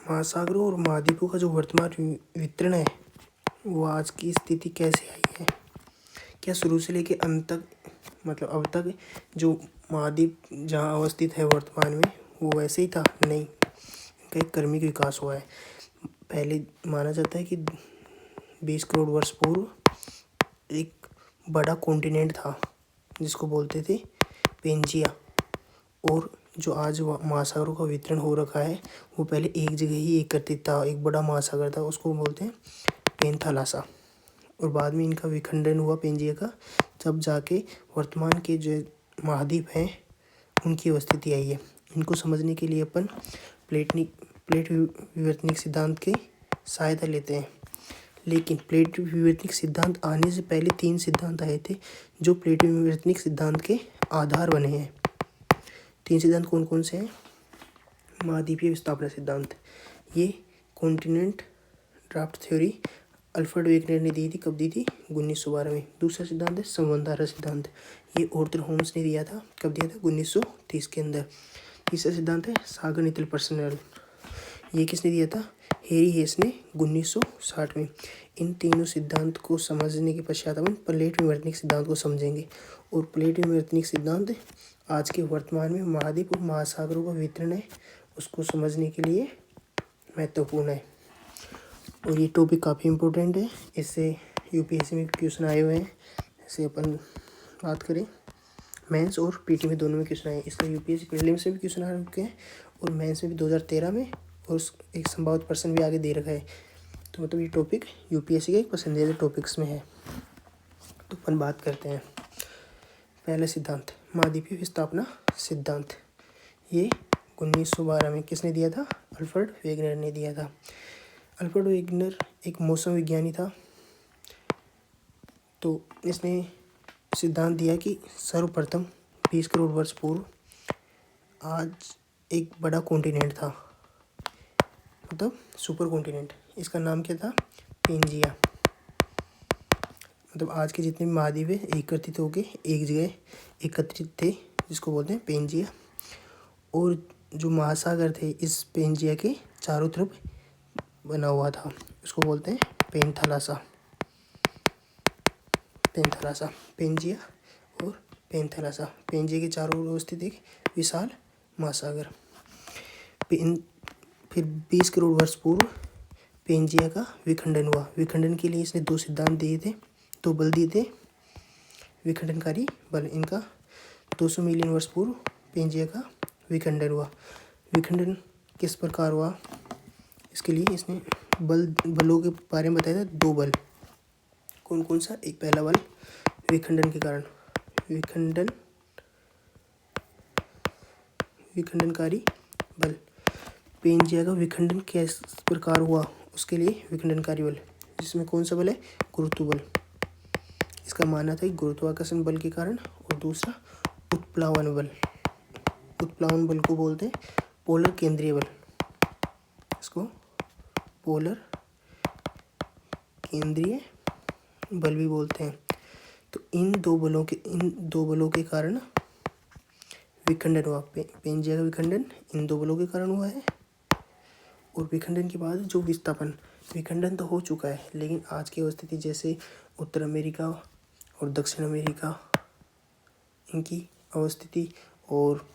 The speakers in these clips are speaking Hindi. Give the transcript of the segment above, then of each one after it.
महासागरों और महाद्वीपों का जो वर्तमान वितरण है वो आज की स्थिति कैसे आई है? क्या शुरू से लेके अंत तक मतलब अब तक जो महाद्वीप जहाँ अवस्थित है वर्तमान में वो वैसे ही था? नहीं, इनका एक क्रमिक विकास हुआ है। पहले माना जाता है कि 20 करोड़ वर्ष पूर्व एक बड़ा कॉन्टिनेंट था जिसको बोलते थे पेंजिया, और जो आज महासागरों का वितरण हो रखा है वो पहले एक जगह ही एकत्रित था, एक बड़ा महासागर था, उसको बोलते हैं पेंथालासा। और बाद में इनका विखंडन हुआ पेंजिया का, जब जाके वर्तमान के जो महाद्वीप हैं उनकी अवस्थिति आई है। इनको समझने के लिए अपन प्लेट विवर्तनिक सिद्धांत की सहायता लेते हैं। लेकिन प्लेट विवर्तनिक सिद्धांत आने से पहले 3 सिद्धांत आए थे जो प्लेट विवर्तनिक सिद्धांत के आधार बने हैं। 3 सिद्धांत कौन कौन से हैं? महाद्वीपीय विस्थापन सिद्धांत, ये continent drift theory Alfred Wegener ने दी थी। कब दी थी? 1912 में। दूसरा सिद्धांत है संबंधारा सिद्धांत, ये ऑर्थर होम्स ने दिया था। कब दिया था? 1930 के अंदर। तीसरा सिद्धांत है सागर नितल पर्सनल, ये किसने दिया था? हेरी हेस ने 1960 में। इन तीनों सिद्धांत को समझने के पश्चात अपन प्लेट विवर्तनिक सिद्धांत को समझेंगे। और प्लेट विवर्तनिक सिद्धांत आज के वर्तमान में महाद्वीप और महासागरों का वितरण है उसको समझने के लिए महत्वपूर्ण है। और ये टॉपिक काफ़ी इम्पोर्टेंट है, इससे यूपीएससी में क्वेश्चन आए हुए हैं। जैसे अपन बात करें मेंस और पीटी में दोनों में क्वेश्चन आए। इसका यूपीएससी प्रीलिम्स में भी क्वेश्चन आ चुके हैं और मेंस में भी 2013 में, और एक संभावित पर्सन भी आगे दे रखा है। तो मतलब ये टॉपिक यूपीएससी के एक पसंदीदा टॉपिक्स में है। तो अपन बात करते हैं। पहला सिद्धांत महाद्वीपीय विस्थापना सिद्धांत, ये 1912 में किसने दिया था? अल्फ्रेड वेगनर ने दिया था। अल्फ्रेड वेगनर एक मौसम विज्ञानी था। तो इसने सिद्धांत दिया कि सर्वप्रथम 20 करोड़ वर्ष पूर्व आज एक बड़ा कॉन्टिनेंट था, मतलब सुपर कॉन्टिनेंट। इसका नाम क्या था? पेंजिया। मतलब आज के जितने भी महाद्वीप है एकत्रित होके एक जगह एकत्रित थे, जिसको बोलते हैं पेंजिया। और जो महासागर थे इस पेंजिया के चारों तरफ बना हुआ था, उसको बोलते हैं पेंथालासा। पेंथालासा, पेंजिया और पेंथालासा, पेंजिया के चारों ओर स्थित एक विशाल महासागर। फिर 20 करोड़ वर्ष पूर्व पेंजिया का विखंडन हुआ। विखंडन के लिए इसने 2 सिद्धांत दिए थे, 2 बल दिए थे विखंडनकारी बल। इनका 200 मिलियन वर्ष पूर्व पेंजिया का विखंडन हुआ। विखंडन किस प्रकार हुआ? इसके लिए इसने बलों के बारे में बताया था। 2 बल कौन कौन सा? एक पहला बल विखंडन के कारण, विखंडनकारी बल। पेंजिया का विखंडन किस प्रकार हुआ? उसके लिए विखंडनकारी बल, जिसमें कौन सा बल है? गुरुत्व बल। इसका मानना था कि गुरुत्वाकर्षण बल के कारण। और दूसरा उत्प्लावन बल। उत्प्लावन बल को बोलते हैं पोलर केंद्रीय बल, इसको पोलर केंद्रीय बल भी बोलते हैं। तो इन दो बलों के कारण विखंडन हुआ। पेंजिया का विखंडन इन 2 बलों के कारण हुआ है। और विखंडन के बाद जो विखंडन तो हो चुका है, लेकिन आज की अवस्थिति जैसे उत्तर अमेरिका और दक्षिण अमेरिका, इनकी अवस्थिति, और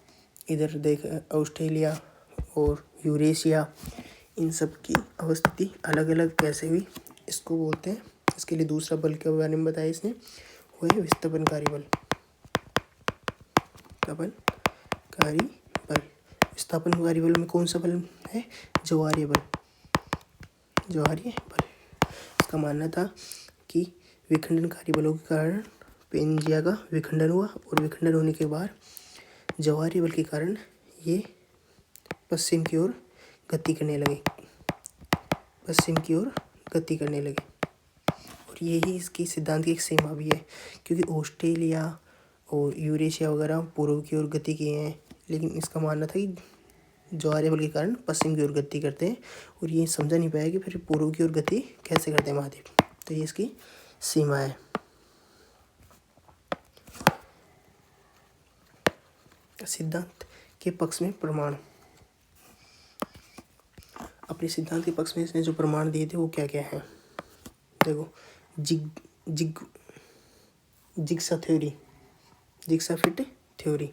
इधर देख ऑस्ट्रेलिया और यूरेशिया, इन सब की अवस्थिति अलग अलग कैसे हुई इसको बोलते हैं। इसके लिए दूसरा बल के बारे में बताया इसने, वो है विस्थापनकारी बल। विस्थापनकारी बल में कौन सा बल है? ज्वारीय बल। इसका मानना था कि विखंडनकारी बलों के कारण पेंजिया का विखंडन हुआ, और विखंडन होने के बाद ज्वारीय बल के कारण ये पश्चिम की ओर गति करने लगे। और यही इसकी सिद्धांत की एक सीमा भी है, क्योंकि ऑस्ट्रेलिया और यूरेशिया वगैरह पूर्व की ओर गति किए हैं, लेकिन इसका मानना था कि ज्वारीय बल के कारण पश्चिम की ओर गति करते हैं। और ये समझा नहीं पाया कि फिर पूर्व की ओर गति कैसे करते हैं महाद्वीप। तो ये इसकी सीमा है। सिद्धांत के पक्ष में प्रमाण। अपने सिद्धांत के पक्ष में इसने जो प्रमाण दिए थे वो क्या क्या है। देखो, jigsaw theory, jigsaw fit theory.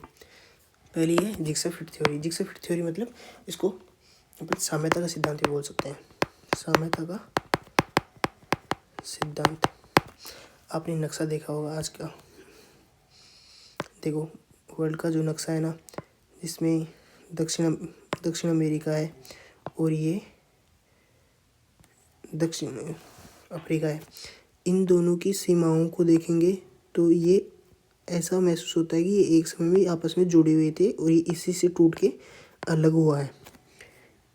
पहली है jigsaw fit theory. Jigsaw fit theory मतलब इसको अपन साम्यता का सिद्धांत भी बोल सकते हैं। साम्यता का सिद्धांत। आपने नक्शा देखा होगा आज का। देखो, वर्ल्ड का जो नक्शा है ना, जिसमें दक्षिण अमेरिका है और ये दक्षिण अफ्रीका है। इन दोनों की सीमाओं को देखेंगे तो ये ऐसा महसूस होता है कि ये एक समय में आपस में जुड़े हुए थे और ये इसी से टूट के अलग हुआ है।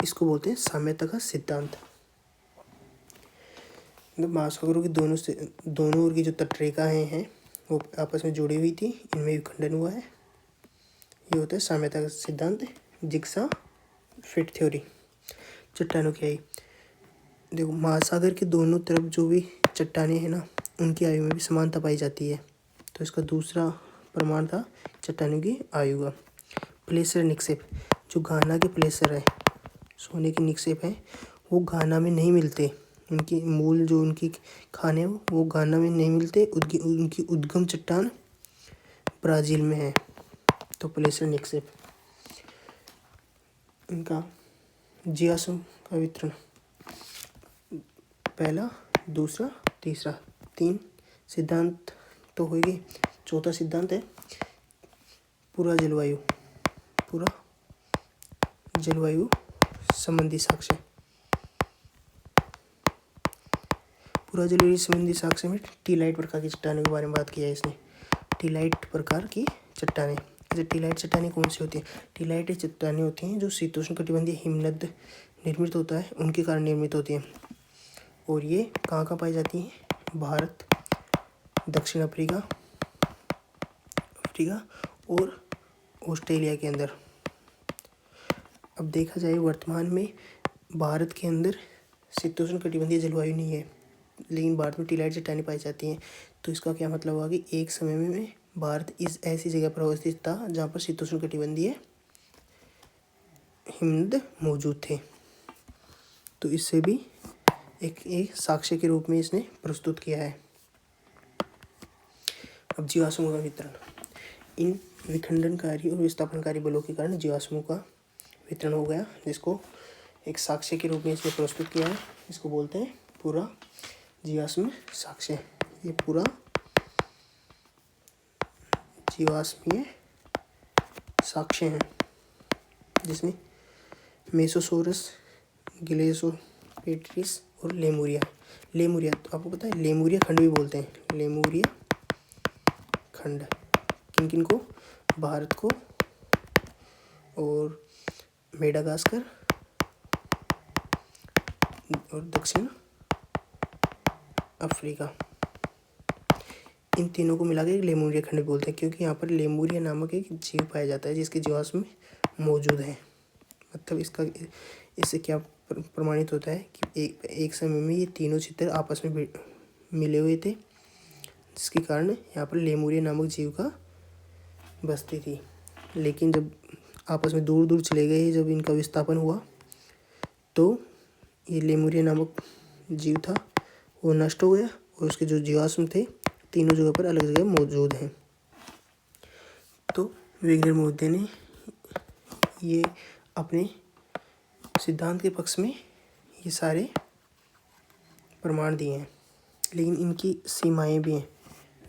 इसको बोलते हैं साम्यता का सिद्धांत। मतलब महासागरों की दोनों ओर की जो तटरेखाएं हैं वो आपस में जुड़ी हुई थी, इनमें विखंडन हुआ है। ये होता है साम्यता का सिद्धांत, जिग्सा फिट थ्योरी। चट्टानों की आयु। देखो, महासागर के दोनों तरफ जो भी चट्टानें हैं ना, उनकी आयु में भी समानता पाई जाती है। तो इसका दूसरा प्रमाण था चट्टानों की आयु का। प्लेसर निक्षेप। जो घाना के प्लेसर है, सोने के निक्षेप हैं, वो घाना में नहीं मिलते। उनकी मूल जो उनकी खाने हैं वो घाना में नहीं मिलते। उनकी उद्गम चट्टान ब्राज़ील में है। तो प्लेसर निक्षेप। इनका जियासम का वितरण, पहला, दूसरा, तीसरा, 3 सिद्धांत तो हो गए। चौथा सिद्धांत है पूरा जलवायु संबंधी साक्ष्य। पूरा जलवायु संबंधी साक्ष्य में टीलाइट प्रकार की चट्टानों के बारे में बात किया है इसने। टीलाइट प्रकार की चट्टानें। जैसे टीलाइट चट्टानें कौन सी होती है? टीलाइट चट्टानें होती हैं जो शीतोष्णकटिबंधीय हिमनद निर्मित होता है उनके कारण निर्मित होती हैं। और ये कहाँ कहाँ पाई जाती हैं? भारत, दक्षिण अफ्रीका और ऑस्ट्रेलिया के अंदर। अब देखा जाए वर्तमान में भारत के अंदर शीतोष्णकटिबंधीय जलवायु नहीं है, लेकिन भारत में टीलाइट चट्टानें पाई जाती हैं। तो इसका क्या मतलब हुआ कि एक समय में भारत इस ऐसी जगह पर अवस्थित था जहाँ पर शीतोष्णकटिबंधीय हिमनद मौजूद थे। तो इससे भी एक साक्ष्य के रूप में इसने प्रस्तुत किया है। अब जीवाश्मों का वितरण। इन विखंडनकारी और विस्थापनकारी बलों के कारण जीवाश्मों का वितरण हो गया, जिसको एक साक्ष्य के रूप में इसने प्रस्तुत किया है। इसको बोलते हैं पूरा जीवाश्म साक्ष्य। ये पूरा जीवाश्मीय साक्ष्य हैं, जिसमें मेसोसोरस, गिलेसोपेट्रिस और लेमुरिया। तो आपको पता है लेमुरिया खंड भी बोलते हैं। लेमुरिया खंड किन को? भारत को और मेडागास्कर और दक्षिण अफ्रीका, इन तीनों को मिलाकर लेमुरिया खंड बोलते हैं, क्योंकि यहाँ पर लेमुरिया नामक एक जीव पाया जाता है जिसके जीवाश्म मौजूद है। मतलब इससे क्या प्रमाणित होता है कि एक समय में ये तीनों चित्र आपस में मिले हुए थे, जिसके कारण यहाँ पर लेमुरिया नामक जीव का बस्ती थी। लेकिन जब आपस में दूर दूर चले गए, जब इनका विस्थापन हुआ, तो ये लेमुरिया नामक जीव था वो नष्ट हो गया और उसके जो जीवाश्म थे तीनों जगह पर अलग जगह मौजूद हैं। तो वेगनर महोदय ने ये अपने सिद्धांत के पक्ष में ये सारे प्रमाण दिए हैं, लेकिन इनकी सीमाएं भी हैं।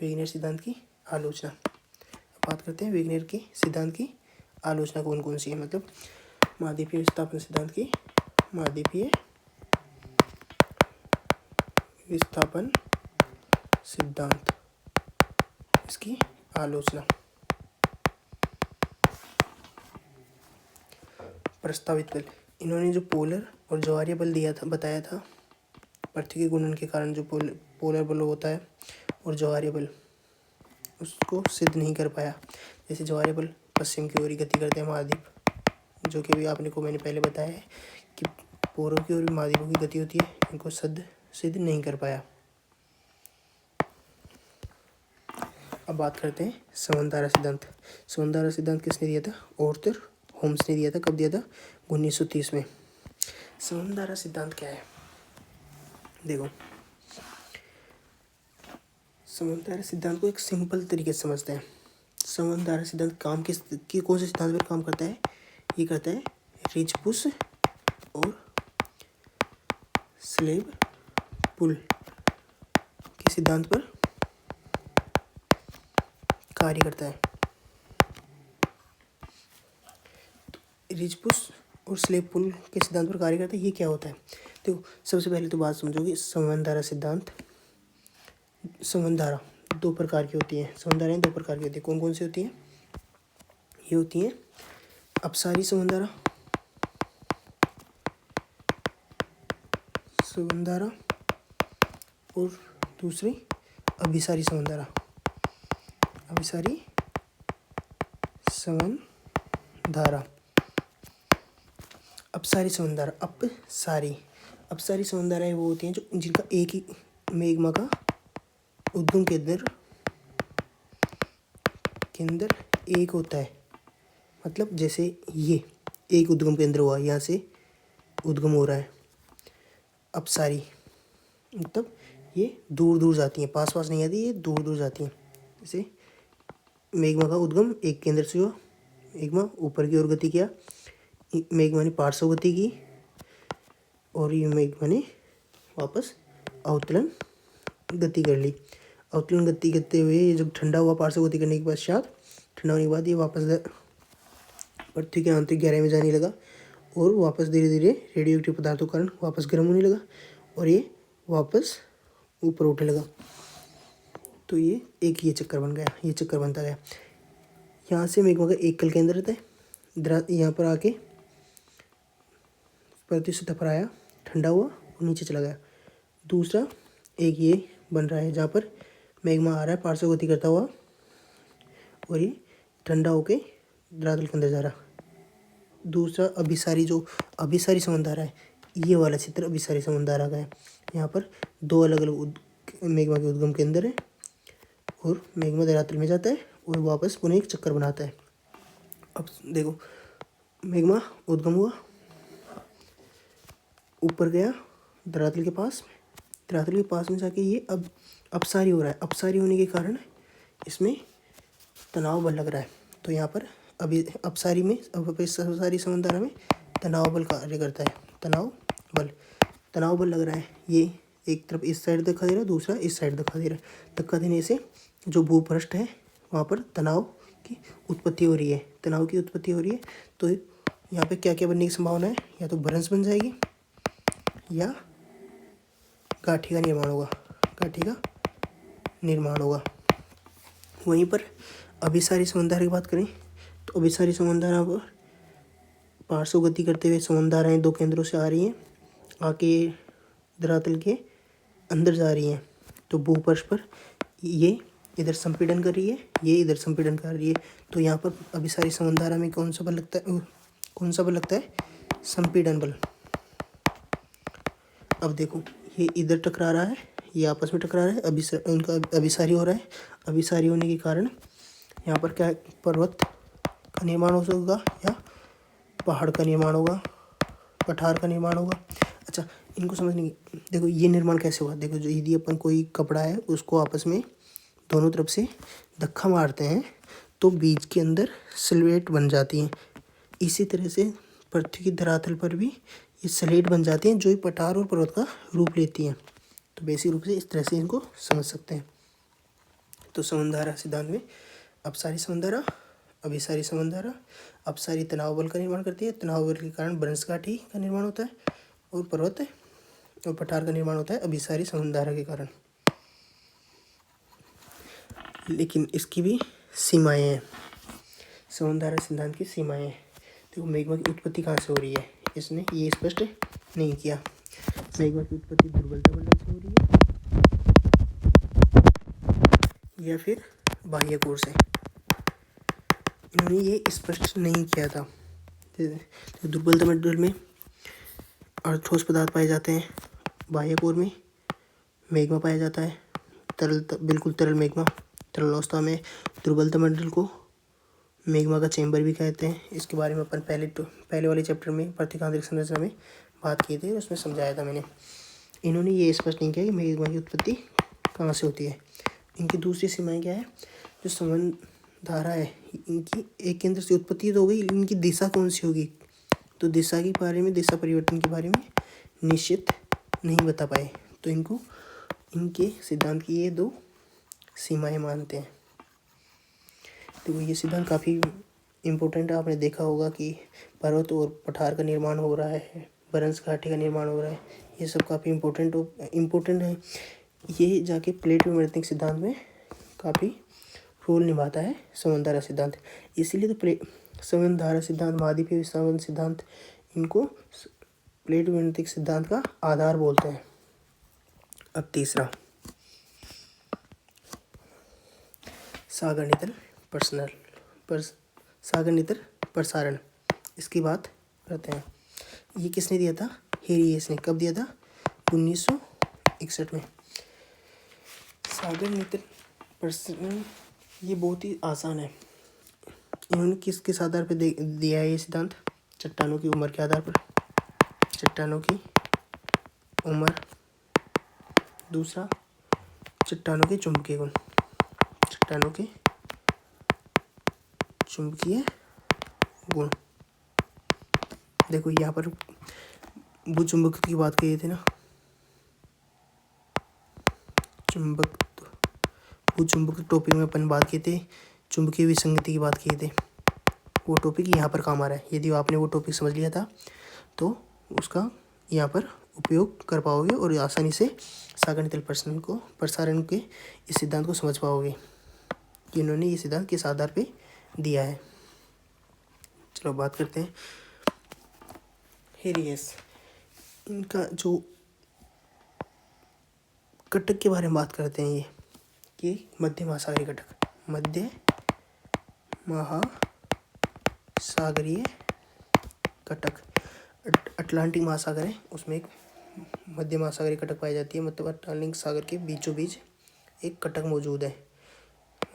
वेगनर सिद्धांत की आलोचना। बात करते हैं वेगनर के सिद्धांत की आलोचना कौन कौन सी है। मतलब महाद्वीपीय विस्थापन सिद्धांत की महाद्वीपीय विस्थापन सिद्धांत, इसकी आलोचना। प्रस्तावित बल। इन्होंने जो पोलर और ज्वारीय बल दिया था, बताया था, पृथ्वी के घूर्णन के कारण जो पोलर बल होता है और ज्वारीय बल, उसको सिद्ध नहीं कर पाया। जैसे ज्वारीय बल पश्चिम की ओर गति करते हैं महाद्वीप, जो कि अभी मैंने पहले बताया है कि पूर्व की ओर महाद्वीपों की गति होती है, इनको सिद्ध नहीं कर पाया। अब बात करते हैं संबंधारा सिद्धांत। संबंधारा सिद्धांत किसने दिया था? ऑर्थर होम्स ने दिया था। कब दिया था? 1930 में। संवहन सिद्धांत क्या है? देखो, संवहन सिद्धांत को एक सिंपल तरीके से समझते हैं। संवहन सिद्धांत काम की कौन से सिद्धांत पर काम करता है? ये करता है रिच-पुश और स्लेव पुल के सिद्धांत पर कार्य करता है। रिच-पुश और स्लेव पुल के सिद्धांत पर कार्य करता है। ये क्या होता है? देखो, सबसे पहले तो बात समझोगे, संवहन सिद्धांत, संवहन धारा दो प्रकार की होती है। संवहन धाराएं दो प्रकार की होती है। कौन कौन सी होती हैं? ये होती हैं अपसारी संवहन धारा और दूसरी अभिसारी संवहन धारा। अभिसारी संवहन धारा, अपसारी संवहन धारा, अपसारी संवहन धाराएं वो होती हैं जो जिनका एक ही मैग्मा का उद्गम केंद्र एक होता है। मतलब जैसे ये एक उद्गम केंद्र हुआ, यहाँ से उद्गम हो रहा है। अपसारी मतलब ये दूर दूर जाती हैं, पास पास नहीं आती, ये दूर दूर जाती हैं। जैसे मैग्मा का उद्गम एक केंद्र से हुआ, मैग्मा ऊपर की ओर गति किया, मैग्मा ने पार्श्व गति की और ये मैग्मा ने वापस अवतरण गति कर ली। अवतरण गति करते हुए ये जब ठंडा हुआ, पार्श्व गति करने के पश्चात ठंडा होने के बाद ये वापस पृथ्वी के आंतरिक गहराई में जाने लगा और वापस धीरे धीरे रेडियो एक्टिव पदार्थों के कारण वापस गर्म होने लगा और ये वापस ऊपर उठने लगा। तो ये एक ये चक्कर बन गया, ये चक्कर बनता गया। यहाँ से मैग्मा का एक कल केंद्र रहता है, यहाँ पर आके पृथ्वी सतह पर आया, ठंडा हुआ और नीचे चला गया। दूसरा एक ये बन रहा है जहाँ पर मैग्मा आ रहा है पार्श्व गति करता हुआ और ये ठंडा होके धरातल के अंदर जा रहा। दूसरा अभिसारी संवहन धारा है, ये वाला चित्र अभिसारी संवहन धारा का है। यहाँ पर दो अलग अलग मैग्मा के उद्गम केंद्र है और मैग्मा धरातल में जाता है और वापस पुनः एक चक्कर बनाता है। अब देखो, मैग्मा उद्गम हुआ, ऊपर गया धरातल के पास में जाके ये अब अपसारी हो रहा है। अपसारी होने के कारण इसमें तनाव बल लग रहा है। तो यहाँ पर अभी अपसारी संवहन धारा में तनाव बल कार्य करता है। तनाव बल लग रहा है। ये एक तरफ इस साइड दिखा दे रहा है, दूसरा इस साइड दिखा दे रहा है। धक्का देने से जो भूपृष्ठ है वहाँ पर तनाव की उत्पत्ति हो रही है। तो यहाँ पे क्या क्या बनने की संभावना है? या तो भ्रंश बन जाएगी या गाठी का निर्माण होगा। वहीं पर अभिसारी संवहन धारा की बात करें तो अभिसारी संवहन धारा पर पार्श्व गति करते हुए संवहन धाराएं दो केंद्रों से आ रही हैं, आके धरातल के अंदर जा रही हैं। तो भूपृष्ठ पर ये इधर संपीड़न कर रही है, ये इधर संपीड़न कर रही है। तो यहाँ पर अभिसारी संवहन धारा में कौन सा बल लगता है? संपीड़न बल। अब देखो, ये इधर टकरा रहा है, ये आपस में टकरा रहा है, उनका अभिसारी हो रहा है। अभिसारी होने के कारण यहाँ पर क्या पर्वत का निर्माण हो होगा या पहाड़ का निर्माण होगा, पठार का निर्माण होगा। अच्छा, इनको समझने की, देखो ये निर्माण कैसे होगा। देखो, जो यदि अपन कोई कपड़ा है उसको आपस में दोनों तरफ से धक्का मारते हैं तो बीच के अंदर स्लेट बन जाती हैं। इसी तरह से पृथ्वी की धरातल पर भी ये स्लेट बन जाती हैं जो पठार और पर्वत का रूप लेती हैं। तो बेसिक रूप से इस तरह से इनको समझ सकते हैं। तो संवहन धारा सिद्धांत में अपसारी संवहन धारा, अभिसारी संवहन धारा, अपसारी तनाव बल का निर्माण करती है, तनाव बल के कारण भ्रंश गाठी का निर्माण होता है और पर्वत और पठार का निर्माण होता है अभिसारी संवहन धारा के कारण। लेकिन इसकी भी सीमाएं हैं, संवहन धारा सिद्धांत की सीमाएं हैं। देखो, मैग्मा की उत्पत्ति कहाँ से हो रही है, इसने ये स्पष्ट नहीं किया। मैग्मा की उत्पत्ति दुर्बलता मंडल से हो रही है या फिर बाह्य कोर से, इन्होंने ये स्पष्ट नहीं किया था। तो दुर्बलता मंडल में ठोस पदार्थ पाए जाते हैं, बाह्य कोर में मैग्मा पाया जाता है, बिल्कुल तरल मैग्मा, तरल अवस्था में। दुर्बलता मंडल को मैग्मा का चैम्बर भी कहते हैं। इसके बारे में अपन पहले वाले चैप्टर में, पृथ्वी की आंतरिक संरचना में बात किए थे, उसमें समझाया था मैंने। इन्होंने ये स्पष्ट नहीं किया कि मैग्मा की उत्पत्ति कहाँ से होती है। इनकी दूसरी सीमाएं क्या है, जो संबंध धारा है, इनकी एक केंद्र से उत्पत्ति तो हो गई, इनकी दिशा कौन सी होगी, तो दिशा के बारे में, दिशा परिवर्तन के बारे में निश्चित नहीं बता पाए। तो इनको, इनके सिद्धांत की ये दो सीमाएं मानते हैं। तो ये सिद्धांत काफ़ी इम्पोर्टेंट है। आपने देखा होगा कि पर्वत और पठार का निर्माण हो रहा है, बरंस घाटी का निर्माण हो रहा है, ये सब काफ़ी इम्पोर्टेंट है। ये जाके प्लेट विवर्तनिक सिद्धांत में काफ़ी रोल निभाता है, संबंध धारा सिद्धांत। इसीलिए तो संबंध धारा सिद्धांत, महाद्वीपीय संबंध सिद्धांत, इनको प्लेट विवर्तनिक सिद्धांत का आधार बोलते हैं। अब तीसरा, सागर नितल सागर नितल प्रसारण, इसकी बात करते हैं। ये किसने दिया था, हेरियस ने। कब दिया था, 1961 में। सागर नितल प्रसारण ये बहुत ही आसान है। इन्होंने किस आधार पर दिया है ये सिद्धांत, चट्टानों की उम्र के आधार पर। चट्टानों की उम्र, दूसरा चट्टानों के चुंबकीय गुण, चट्टानों के चुंबकीय गुण। देखो यहाँ पर भूचुंबक की बात कही थी ना, भूचुंबक टॉपिक में अपन बात किए थे, चुंबकीय विसंगति की बात की थी। वो टॉपिक यहाँ पर काम आ रहा है। यदि आपने वो टॉपिक समझ लिया था तो उसका यहाँ पर उपयोग कर पाओगे और आसानी से सागर नितल प्रसारण के इस सिद्धांत को समझ पाओगे कि इन्होंने ये सिद्धांत किस आधार पे दिया है। चलो बात करते हैं हेरियस। इनका जो कटक के बारे में बात करते हैं, ये कि मध्य महासागरीय कटक, मध्य महासागरीय कटक, अटलांटिक महासागर है, उसमें एक मध्य महासागरीय कटक पाई जाती है। मतलब अटलांटिक सागर के बीचों बीच एक कटक मौजूद है,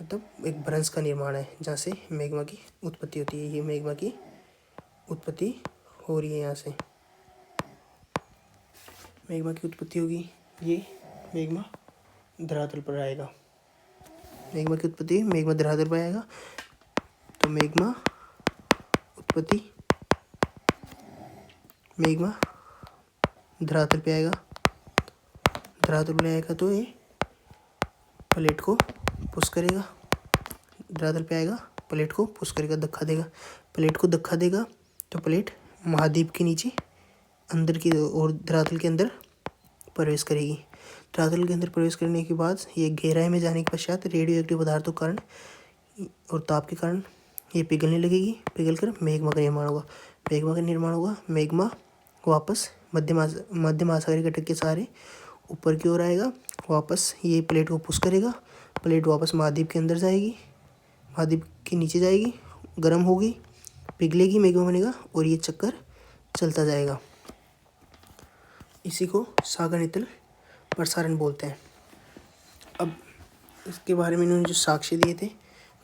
मतलब एक भ्रंश का निर्माण है जहाँ से मैग्मा की उत्पत्ति होती है। ये मैग्मा की उत्पत्ति हो रही है, यहाँ से मैग्मा की उत्पत्ति होगी। ये मैग्मा धरातल पर आएगा, मैग्मा की उत्पत्ति मैग्मा धरातल पर आएगा। तो मैग्मा उत्पत्ति मैग्मा धरातल पे आएगा, धरातल पे आएगा तो ये प्लेट को पुश करेगा, धरातल पे आएगा, प्लेट को पुश करेगा, धक्का देगा, प्लेट को धक्का देगा तो प्लेट महाद्वीप के नीचे अंदर की और धरातल के अंदर प्रवेश करेगी। धरातल के अंदर प्रवेश करने के बाद ये गहराई में जाने के पश्चात रेडियो एक्टिव पदार्थों के कारण और ताप के कारण ये पिघलने लगेगी, पिघल कर मैग्मा का निर्माण होगा। मैग्मा का निर्माण होगा, मैग्मा वापस मध्य महासागरीय घटक के सहारे ऊपर की ओर आएगा, वापस ये प्लेट को पुश करेगा, प्लेट वापस महाद्वीप के अंदर जाएगी, महाद्वीप के नीचे जाएगी, गर्म होगी, पिघलेगी, मैग्मा बनेगा और ये चक्कर चलता जाएगा। इसी को सागर नितल प्रसारण बोलते हैं। अब इसके बारे में इन्होंने जो साक्ष्य दिए थे,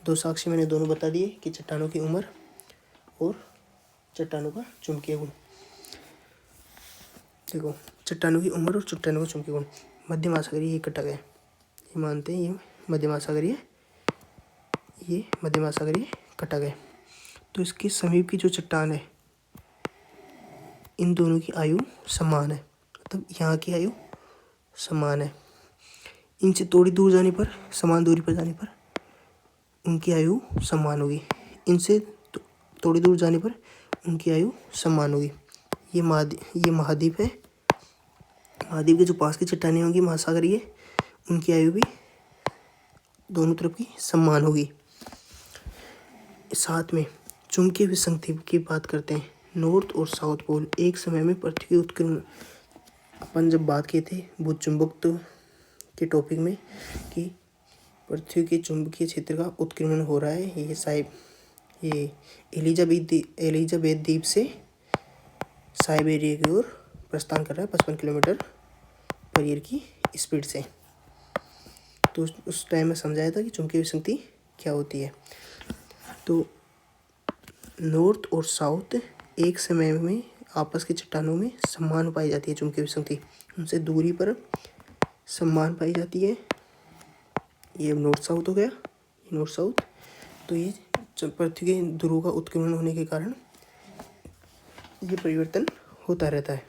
दो साक्ष्य मैंने दोनों बता दिए कि चट्टानों की उम्र और चट्टानों का चुंबकीय गुण। देखो चट्टानों की उम्र और चट्टानों का चुंबकीय गुण, मध्य महासागरीय ये कटक है, ये मानते हैं ये मध्य महासागरीय कटक है। तो इसके समीप की जो चट्टान है, इन दोनों की आयु समान है, मतलब यहाँ की आयु समान है। इनसे थोड़ी दूर जाने पर, समान दूरी पर जाने पर उनकी आयु समान होगी, इनसे थोड़ी दूर जाने पर उनकी आयु समान होगी। ये महाद्वीप है, महाद्वीप के जो पास की चट्टानें होंगी महासागरीय, उनकी आयु भी दोनों तरफ की समान होगी। साथ में चुंबकीय विसंगति की बात करते हैं। नॉर्थ और साउथ पोल एक समय में पृथ्वी के उत्कीर्ण, अपन जब बात किए थे भूचुंबकत्व के टॉपिक में कि पृथ्वी के चुंबकीय क्षेत्र का उत्कीर्णन हो रहा है, ये एलिजाबेथ द्वीप से साइबेरिया की ओर प्रस्थान कर रहा है 55 किलोमीटर पर ईयर की स्पीड से। तो उस टाइम में समझाया था कि चुंबकीय विसंगति क्या होती है। तो नॉर्थ और साउथ एक समय में आपस की चट्टानों में समान पाई जाती है चुंबकीय विसंगति, उनसे दूरी पर समान पाई जाती है। ये नॉर्थ साउथ हो गया, ये नॉर्थ साउथ। तो ये पृथ्वी के ध्रुवों का उत्कीर्णन होने के कारण ये परिवर्तन होता रहता है।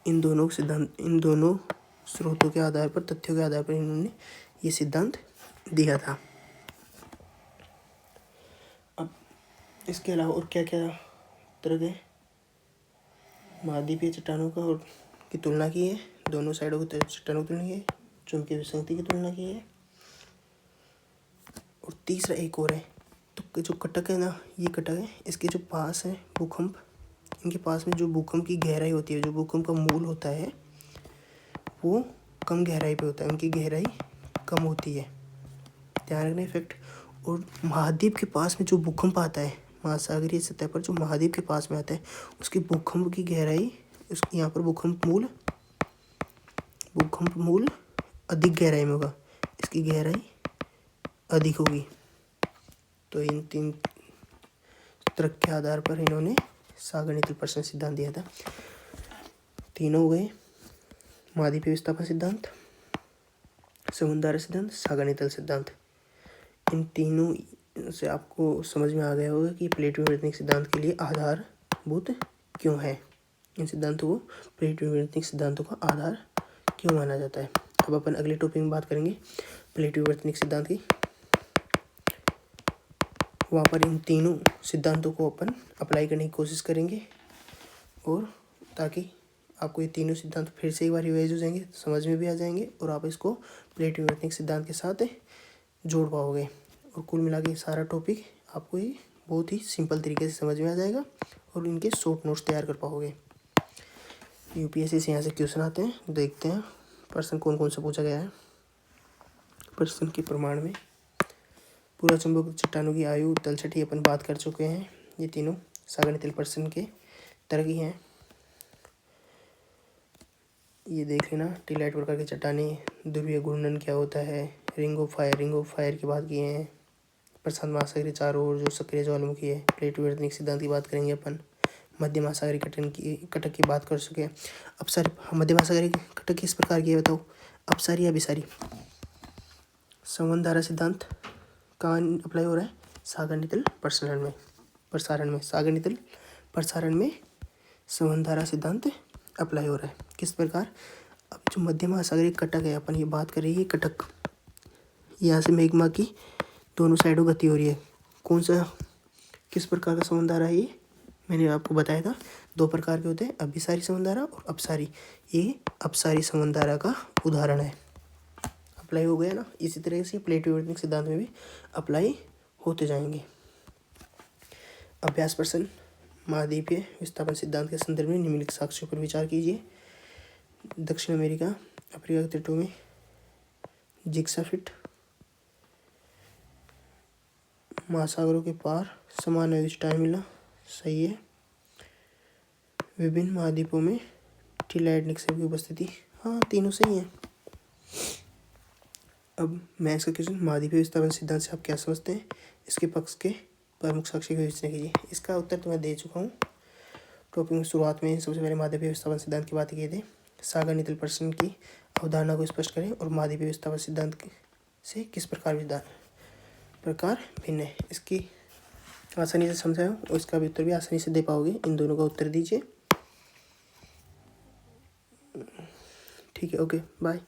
इन दोनों स्रोतों के आधार पर, तथ्यों के आधार पर इन्होंने ये सिद्धांत दिया था। अब इसके अलावा और क्या क्या तरह के महाद्वीपीय चट्टानों का और की तुलना की है, दोनों साइडों की चट्टानों की तुलना की है, चुंबकीय विसंगति की तुलना की है। और तीसरा एक और है, तो जो कटक है ना, ये कटक है, इसके जो पास है भूकंप, इनके पास में जो भूकंप की गहराई होती है, जो भूकंप का मूल होता है, वो कम गहराई पे होता है, उनकी गहराई कम होती है। ध्यान रखना इफेक्ट। और महाद्वीप के पास में जो भूकंप आता है, महासागरीय सतह पर जो महाद्वीप के पास में आता है, उसकी भूकंप की गहराई, उसकी यहाँ पर भूकंप मूल अधिक गहराई में होगा, इसकी गहराई अधिक होगी। तो इन 3 तर्क के आधार पर इन्होंने सागर नितल प्रसरण सिद्धांत दिया था। तीनों हो गए, महाद्वीपीय विस्थापन सिद्धांत, समुद्र सिद्धांत, सागर नितल सिद्धांत। इन तीनों से आपको समझ में आ गया होगा कि प्लेट विवर्तनिक सिद्धांत के लिए आधारभूत क्यों है, इन सिद्धांतों को प्लेट विवर्तनिक सिद्धांतों का आधार क्यों माना जाता है। अब अपन अगले टॉपिक में बात करेंगे प्लेट विवर्तनिक सिद्धांत की। वहाँ पर इन तीनों सिद्धांतों को अपन अप्लाई करने की कोशिश करेंगे, और ताकि आपको ये तीनों सिद्धांत फिर से एक बार रिवाइज हो जाएंगे, समझ में भी आ जाएंगे, और आप इसको प्लेट विवर्तनिक सिद्धांत के साथ जोड़ पाओगे। और कुल मिला के सारा टॉपिक आपको ये बहुत ही सिंपल तरीके से समझ में आ जाएगा, और इनके शॉर्ट नोट्स तैयार कर पाओगे। यूपीएससी से यहाँ से क्वेश्चन आते हैं, देखते हैं प्रश्न कौन कौन सा पूछा गया है। प्रश्न के प्रमाण में पूरा चुंबक चट्टानों की आयु, तलछटी अपन बात कर चुके हैं। ये तीनों सागर नितल प्रश्न के तरह की हैं। ये देख लेना, टीलाइट प्रकार की चट्टानें, ध्रुवीय घूर्णन क्या होता है, रिंग ऑफ फायर की बात किए हैं, प्रशांत महासागर के चारों ओर जो सक्रिय ज्वालामुखी है, प्लेट विवर्तनिक सिद्धांत की बात करेंगे अपन, मध्य महासागरीय कटक की बात कर चुके हैं। मध्य महासागरीय कटक किस प्रकार की है बताओ, अपसारी या अभिसारी। संवहन धारा सिद्धांत कहाँ अप्लाई हो रहा है, सागर नितल प्रसारण में संवहन धारा सिद्धांत अप्लाई हो रहा है। किस प्रकार, अब जो मध्य महासागरीय कटक है, अपन ये बात कर रही है कटक, यहाँ से मेघमा की दोनों साइडों गति हो रही है, कौन सा किस प्रकार का संवहन धारा है ये मैंने आपको बताया था, 2 प्रकार के होते हैं, अभिसारी संवहन धारा और अपसारी। ये अपसारी संवहन धारा का उदाहरण है, अप्लाई हो गया ना। इसी तरह से प्लेट विवर्तनिक सिद्धांत में भी अप्लाई होते जाएंगे। अभ्यास प्रश्न, महाद्वीपीय विस्थापन सिद्धांत के संदर्भ में निम्नलिखित साक्ष्यों पर विचार कीजिए। दक्षिण अमेरिका, अफ्रीका के तटों में जिग्साफिट, महासागरों के पार समान आयुष टाइम मिला, सही है। विभिन्न महाद्वीपों में टीलाइट निक्षेप की उपस्थिति, हाँ तीनों सही हैं। अब मैथ्स का क्वेश्चन, महाद्वीपीय विस्थापन सिद्धांत से आप क्या समझते हैं, इसके पक्ष के प्रमुख साक्ष्य का विवेचना कीजिए। इसका उत्तर तो मैं दे चुका हूँ टॉपिक में, शुरुआत में सबसे पहले महाद्वीपीय विस्थापन सिद्धांत की बात किए थे। सागर नितल प्रश्न की अवधारणा को स्पष्ट करें और महाद्वीपीय विस्थापन सिद्धांत से किस प्रकार भिन्न है, इसकी आसानी से समझाया और इसका भी उत्तर भी आसानी से दे पाओगे। इन दोनों का उत्तर दीजिए। ठीक है, ओके बाय।